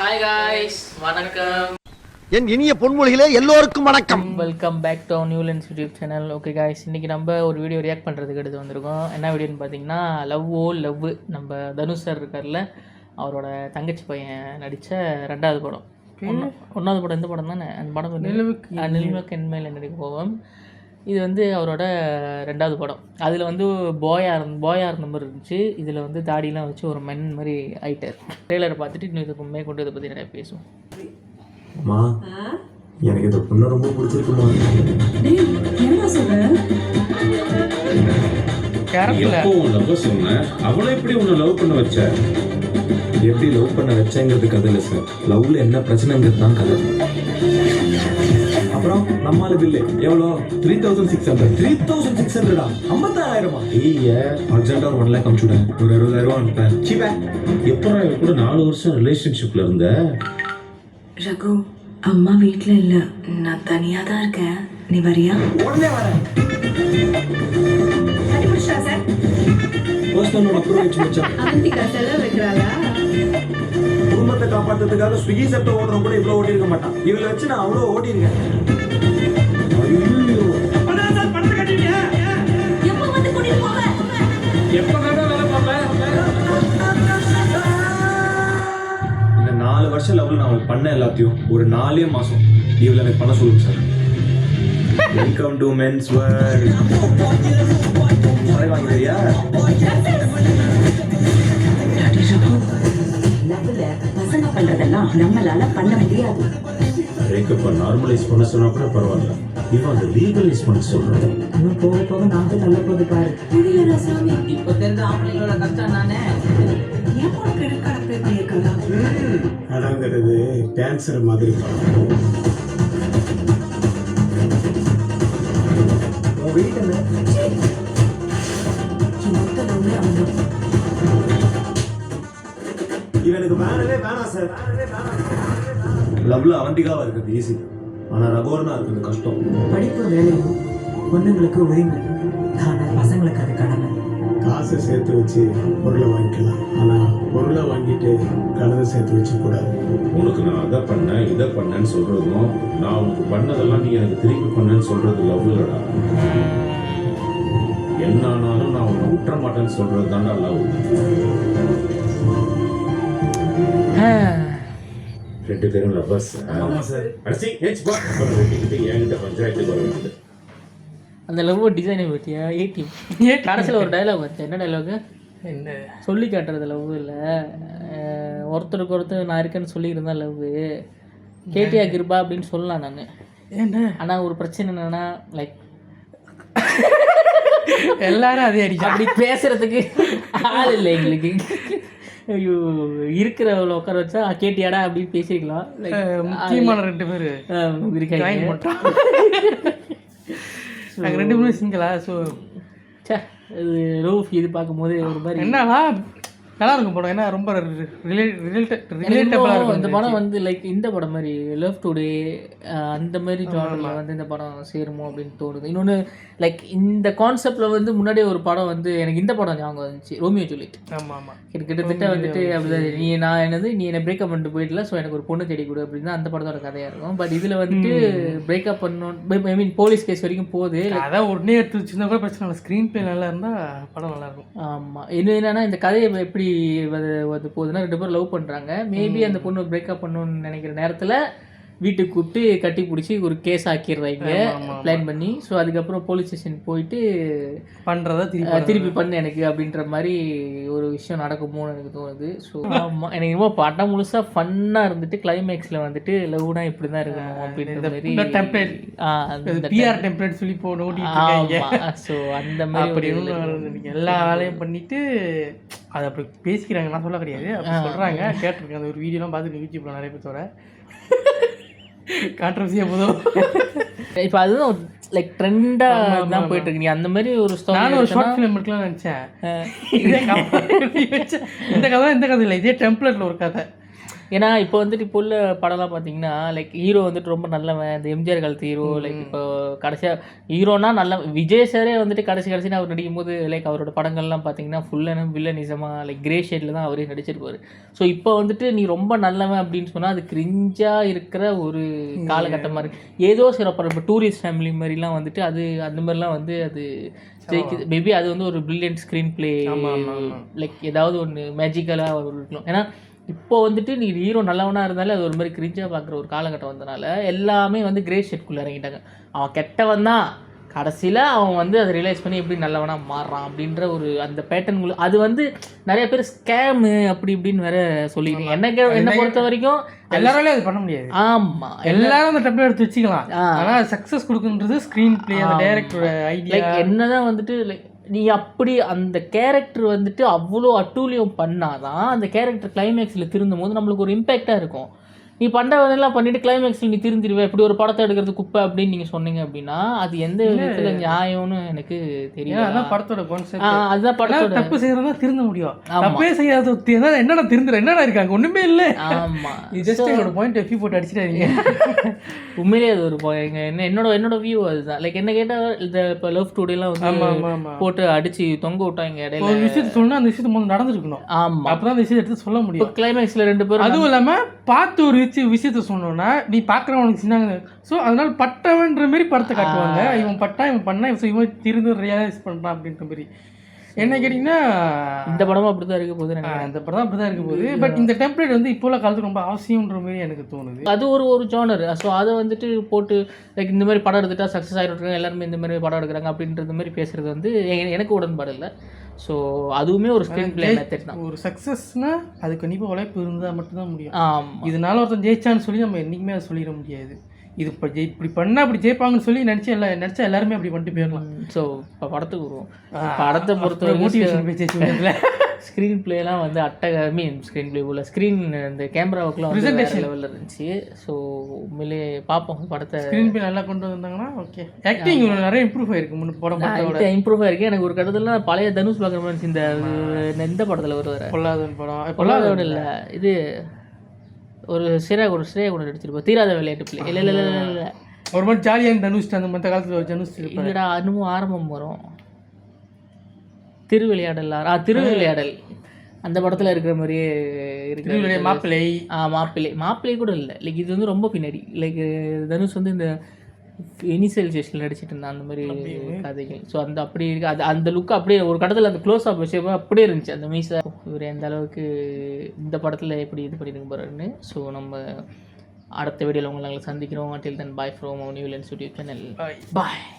Hi guys, வணக்கம். என் இனிய பொன்மொழிகளே எல்லோருக்கும் வணக்கம். Welcome back to new lens YouTube channel. Okay guys, இன்றைக்கி நம்ம ஒரு வீடியோ ரியாக்ட் பண்ணுறதுக்கு எடுத்து வந்திருக்கோம். என்ன வீடியோன்னு பார்த்தீங்கன்னா லவ். நம்ம தனுஷ் சார் இருக்கார்ல, அவரோட தங்கச்சி பையன் நடித்த 2வது படம். 1வது படம் இந்த படம் தானே, அந்த படம் நிலவுக்கு என்மேல் நடிக்க போவோம். இது வந்து அவரோட 2வது படம். அதில் வந்து போயார் நம்பர் இருந்துச்சு. இதில் வந்து தாடியெலாம் வச்சு ஒரு மென் மாதிரி ஆயிட்டார். ட்ரெய்லரை பார்த்துட்டு இன்னும் இதுக்கு மேற்கொண்டு இதை பற்றி நிறைய பேசுவோம். அம்மா, எனக்கு இந்த பொண்ணு ரொம்ப பிடிச்சிருக்குமா. அவளை எப்படி உன்னை லவ் பண்ண வச்ச? எப்படி லவ் பண்ண வச்சேங்கிறது கதை இல்லை சார், லவ்ல என்ன பிரச்சனைங்கிறது தான் கதை. அப்புறம் நம்மளால பில்லு எவ்வளோ? 3600. 3600 56,000. அர்ஜென்டா ஒரு 1 lakh அனுப்பிச்சுடேன். ஒரு 60,000 அனுப்பேன். எப்படா இவ கூட 4 வருஷம் ரிலேஷன்ஷிப்ல இருந்த? ரகு, அம்மா வீட்டில் இல்லை, நான் தனியாக தான் இருக்கேன். நீ வரியா? உடனே வரேன். பர்சனல் அப்ரோச் மச்சான். குடும்பத்தை காப்பாற்றுறதுக்காக ஸ்விக்கி செப்ட ஓடுறவங்க கூட இவ்வளோ ஓட்டி இருக்க மாட்டான். இவளை வச்சு நான் அவ்வளோ ஓட்டிருக்கேன். இந்த 4 வருஷம் லவ்ல நான் அவளுக்கு பண்ண எல்லாத்தையும் ஒரு 4 மாசம் இவளை எனக்கு பண்ண சொல்லுங்க sir. Welcome to men's world. வாங்கிறியா? பசங்க பண்றதெல்லாம் நம்மளால பண்ண முடியாது. பிரேக்கப் நார்மலைஸ் பண்ண சொன்னா கூட பரவாயில்ல, இவன் அதை லீகலைஸ் பண்ண சொல்றான். இன்னும் போக போக நாங்க நல்ல போது பாரு. புரியல சாமி, இப்போ தெரிஞ்ச ஆம்பளைங்களோட கஷ்டம் நானே. ஏப்பா கிழக்கார பேர் கேட்கலாம். அடங்கிறது கேன்சர் மாதிரி. இவனுக்கு வேணவே வேணாம் சார். லவ்ல அவண்டிகாவா இருக்கிறது ஈஸி, ஆனா ரகோர்னா இருக்கிறது கஷ்டம். படிப்பு வேலையும் பொண்ணுங்களுக்கு உரிமை, ஆனா பசங்களுக்கு அது கடமை. காசை சேர்த்து வச்சு பொருளை வாங்கிக்கலாம், ஆனா பொருளை வாங்கிட்டு கடனை சேர்த்து வச்சு கூடாது. உனக்கு நான் அதை பண்ணேன் இதை பண்ணேன்னு சொல்றதும், நான் உனக்கு பண்ணதெல்லாம் நீ எனக்கு திருப்பி பண்ணேன்னு சொல்றது லவ் இல்லடா. என்ன ஆனாலும் நான் உன்னை விட்டுற மாட்டேன்னு சொல்றது தான்டா லவ். 2 பேரும் லவ்வர்ஸ். அடிச்சு என்கிட்ட பஞ்சாயத்துக்கு வர வேண்டியது. அந்த லவ் டிசைனை பற்றியா கடைசியில் ஒரு டைலாக் வச்சு. என்ன டைலாகு? என்ன சொல்லி காட்டுறது லவ் இல்லை, ஒருத்தருக்கு ஒருத்தர் நான் இருக்கேன்னு சொல்லியிருந்தா லவ். கேட்டியா கிருபா அப்படின்னு சொல்லலாம் நான். என்ன ஆனால் ஒரு பிரச்சனை என்னன்னா, லைக் எல்லாரும் அதே அடிச்சு அப்படி பேசுறதுக்கு ஆள் இல்லை எங்களுக்கு. ஐயோ, இருக்கிறவளை உட்கார வச்சா கேட்டியாடா அப்படின்னு பேசிக்கலாம். முக்கியமான 2 பேர் இருக்காங்க. நாங்கள் 2 பேரும் சிங்கிளா. ஸோ அது லவ் இது பார்க்கும்போது ஒரு மாதிரி என்னன்னா நல்லா இருக்கும் படம். ஏன்னா ரொம்ப ரிலேட்டபிளாக இருக்கும். இந்த படம் வந்து லைக் இந்த படம் மாதிரி லவ் டுடே அந்த மாதிரி ஜானரில் வந்து இந்த படம் சேருமோ அப்படின்னு தோணுது. இன்னொன்று லைக் இந்த கான்செப்டில் வந்து முன்னாடியே ஒரு படம் வந்து எனக்கு இந்த படம் ஞாபகம் வந்துச்சு, ரோமியோ ஜூலியட். ஆமாம் ஆமாம், கிட்டத்தட்ட வந்துட்டு அப்படிதான். நீ என்னை பிரேக்கப் பண்ணிட்டு போயிடல, ஸோ எனக்கு ஒரு பொண்ணு தேடி கொடு அப்படின்னு தான் அந்த படத்தோட கதையாக இருக்கும். பட் இதில் வந்துட்டு பிரேக்கப் பண்ணணும், ஐ மீன் போலீஸ் கேஸ் வரைக்கும் போகுது. அதான் உடனே எடுத்து வச்சுருந்தா கூட பிரச்சனை இல்லை, ஸ்க்ரீன் பிளே நல்லா இருந்தால் படம் நல்லாயிருக்கும். ஆமாம், இன்னும் என்னென்னா இந்த கதையை எப்படி அது போகுதுன்னா, 2 பேரும் லவ் பண்ணுறாங்க. மேபி அந்த பொண்ணு பிரேக்கப் பண்ணணும்னு நினைக்கிற நேரத்தில் வீட்டுக்கு கூப்பிட்டு கட்டி பிடிச்சி ஒரு கேஸ் ஆக்கிடுறாங்க பிளான் பண்ணி. ஸோ அதுக்கப்புறம் போலீஸ் ஸ்டேஷன் போயிட்டு பண்ணுறதா திருப்பி பண்ணு எனக்கு அப்படின்ற மாதிரி ஒரு விஷயம் நடக்குமோன்னு எனக்கு தோணுது. ஸோ ஆமாம், எனக்கு ரொம்ப படம் முழுசாக ஃபன்னாக இருந்துட்டு கிளைமேக்ஸில் வந்துட்டு லவ்னா இப்படி தான் இருக்கணும் அப்படின்ற மாதிரி டெம்ப்ளேட் பிஆர் டெம்ப்ளேட் சொல்லி போட்டு. ஸோ அந்த மாதிரி எல்லா வேலையும் பண்ணிட்டு அதை அப்படி பேசிக்கிறாங்க. நான் சொல்ல கிடையாது, அப்படி சொல்கிறாங்க. கேட்டிருக்கேன் அந்த ஒரு வீடியோலாம் பார்த்துட்டு யூடியூப்ல நிறைய பேர் கான்ட்ரவர்சியாக போதும். இப்போ அதுதான் லைக் ட்ரெண்டாக தான் போயிட்டு இருக்கு. நீ அந்த மாதிரி ஒரு நானும் ஒரு ஷார்ட் ஃபிலிம் எடுக்கலாம் நினச்சேன். இந்த கதை இல்லை, இதே டெம்ப்ளேட்டில் ஒரு கதை. ஏன்னா இப்போ வந்துட்டு இப்போ உள்ள படம்லாம் பார்த்தீங்கன்னா லைக் ஹீரோ வந்துட்டு ரொம்ப நல்லவன், இந்த எம்ஜிஆர் காலத்து ஹீரோ. லைக் இப்போ கடைசியாக ஹீரோனா நல்ல விஜய் சாரே வந்துட்டு கடைசின்னு அவர் நடிக்கும் போது லைக் அவரோட படங்கள்லாம் பார்த்தீங்கன்னா ஃபுல்லான வில்லனிசமாக லைக் கிரே ஷேடில் தான் அவரே நடிச்சிருப்பார். ஸோ இப்போ வந்துட்டு நீ ரொம்ப நல்லவன் அப்படின்னு சொன்னால் அது கிரிஞ்சாக இருக்கிற ஒரு காலகட்டமாக இருக்குது. ஏதோ சில படம் இப்போ டூரிஸ்ட் ஃபேமிலி மாதிரிலாம் வந்துட்டு அது அந்த மாதிரிலாம் வந்து அது ஜெயிக்குது. மேபி அது வந்து ஒரு பிரில்லியன்ட் ஸ்க்ரீன் பிளே லைக் ஏதாவது ஒன்று மேஜிக்கலாக இருக்கணும். ஏன்னா இப்போ வந்துட்டு நீ ஹீரோ நல்லவனாக இருந்தாலும் அது ஒரு மாதிரி கிரிஞ்சாக பார்க்குற ஒரு காலகட்டம் வந்தனால எல்லாமே வந்து கிரே ஷேட்குள்ளே இறங்கிட்டாங்க. அவன் கெட்டவன் தான், கடைசியில் அவன் வந்து அதை ரியலைஸ் பண்ணி எப்படி நல்லவனாக மாறுறான் அப்படின்ற ஒரு அந்த பேட்டர்ன். அது வந்து நிறைய பேர் ஸ்கேமு அப்படி இப்படின்னு வேற சொல்லிடுங்க. என்னை பொறுத்த வரைக்கும் எல்லாராலையும் அது பண்ண முடியாது. ஆமாம், எல்லாரும் அந்த டெம்ப்ளேட் எடுத்து வச்சுக்கலாம். ஆனால் சக்ஸஸ் கொடுக்குன்றது ஸ்க்ரீன் பிளே, அந்த டைரக்டரோட ஐடியா. லைக் என்னதான் வந்துட்டு லைக் நீ அப்படி அந்த கேரக்டர் வந்துட்டு அவ்வளோ அட்டூழியம் பண்ணாதான் அந்த கேரக்டர் கிளைமேக்ஸில் திருந்தும் போது நம்மளுக்கு ஒரு இம்பேக்டாக இருக்கும். நீ பண்ணுறவனெல்லாம் பண்ணிவிட்டு கிளைமேக்ஸில் நீ திருந்திடுவேன், இப்படி ஒரு படத்தை எடுக்கிறது குப்பை அப்படின்னு நீங்கள் சொன்னீங்க அப்படின்னா அது எந்த விதத்தில் நியாயம்னு எனக்கு தெரியல. அதுதான் படத்தோட கான்செப்ட். அதுதான் படத்தோட தப்பு செய்யறதா திருந்த முடியும். தப்பே செய்யாத என்னடா திருந்துற என்னடா இருக்காங்க, ஒன்றுமே இல்லை. ஆமாம், இது ஜஸ்ட் என்னோட பாயிண்ட் எஃபி போட்டு அடிச்சிட்டாங்க. உண்மையிலேயே அது ஒரு என்னோட வியூ அதுதான். லைக் என்ன கேட்டால் இந்த இப்போ லவ் டுடேலாம் வந்து போட்டு அடிச்சு தொங்க விட்டாங்க இடையில. ஒரு விஷயத்த சொன்னா அந்த விஷயத்த முதல்ல நடந்துருக்கணும். ஆமாம், அப்பதான் அந்த விஷயத்தை எடுத்து சொல்ல முடியும். கிளைமேக்ஸில் 2 பேரும் அதுவும் இல்லாமல் பார்த்து ஒரு விஷயத்த சொன்னோன்னா நீ பார்க்குறவனுக்கு சின்னாங்க. ஸோ அதனால பட்டவன்ற மாதிரி படத்தை காட்டுவாங்க. இவன் பட்டா, இவன் பண்ணா, இவன் திருந்து ரியலைஸ் பண்ணுறான் அப்படின்ற மாதிரி. என்ன கேட்டிங்கன்னா இந்த படமும் அப்படி தான் இருக்க போகுது. இந்த படம் அப்படி தான் இருக்க போகுது. பட் இந்த டெம்ப்ளேட் வந்து இப்போ உள்ள காலத்துக்கு ரொம்ப அவசியம்ன்ற மாதிரி எனக்கு தோணுது. அது ஒரு ஜானர். ஸோ அதை வந்துட்டு போட்டு லைக் இந்த மாதிரி படம் எடுத்துட்டா சக்ஸஸ் ஆகிட்டு எல்லாருமே இந்த மாதிரி படம் எடுக்கிறாங்க அப்படின்றது மாதிரி பேசுகிறது வந்து எனக்கு உடன்பாடு இல்லை. ஸோ அதுவுமே ஒரு ஸ்க்ரீன் பிளே மெத்தட் தான். ஒரு சக்ஸஸ்னா அது கண்டிப்பாக உழைப்பு இருந்தால் மட்டும்தான் முடியும். ஆமாம், இதனால ஒருத்தன் ஜெயிச்சான்னு சொல்லி நம்ம என்றைக்குமே அதை சொல்லிட முடியாது. இது இப்போ இப்படி பண்ணால் அப்படி ஜெயிப்பாங்கன்னு சொல்லி நினச்சா எல்லாருமே அப்படி பண்ணிட்டு போயிடலாம். ஸோ இப்போ படத்துக்கு வருவோம். படத்தை பொறுத்த மோட்டிவேஷன் பேச்சு ஸ்க்ரீன் பிளேலாம் வந்து ஸ்க்ரீன் பிளே உள்ள ஸ்க்ரீன் இந்த கேமரா ஒர்க்லாம் ப்ரெசென்டேஷன் லெவலில் இருந்துச்சு. ஸோ உண்மையிலே பார்ப்போம் படத்தை. ஸ்க்ரீன் பிளே நல்லா கொண்டு வந்தாங்கன்னா ஓகே. ஆக்டிங் நிறைய இம்ப்ரூவ் ஆயிருக்கு. முன்ன படம் இம்ப்ரூவ் ஆயிருக்கு. எனக்கு ஒரு கட்டத்தில் பழைய தனுஷ் பார்க்குற மாதிரி இந்த படத்தில் வருவார். பொல்லாதவன் படம். பொல்லாதவன் இல்லை, இது ஒரு ஸ்ரேயா கூட நடிச்சிருப்போம். தீராத விளையாட்டு பிள்ளை. இல்லை ஒரு மாதிரி ஜாலியாக தனுஷ் அந்த மற்ற காலத்தில் ஒரு தனுஷ் இல்லைடா, இன்னமும் ஆரம்பம் வரும். திருவிளையாடல் அந்த படத்தில் இருக்கிற மாதிரியே இருக்கு. மாப்பிள்ளை கூட இல்லை. லைக் இது வந்து ரொம்ப பின்னாடி. லைக் தனுஷ் வந்து இந்த இனிஷியல் ஸ்டேஷனில் நடிச்சிட்டு இருந்தான் அந்த மாதிரி கதைகள். ஸோ அந்த அப்படி இருக்கு. அந்த லுக் அப்படியே ஒரு கட்டத்தில் அந்த க்ளோஸ் அப் விஷயமா அப்படியே இருந்துச்சு. அந்த மீசை இவர் எந்த அளவுக்கு இந்த படத்தில் எப்படி இது பண்ணிட்டு போகிறாருன்னு. ஸோ நம்ம அடுத்த வீடியோவில் உங்களை நாங்கள் சந்திக்கிறோம். until then bye from our new lens YouTube channel. Bye.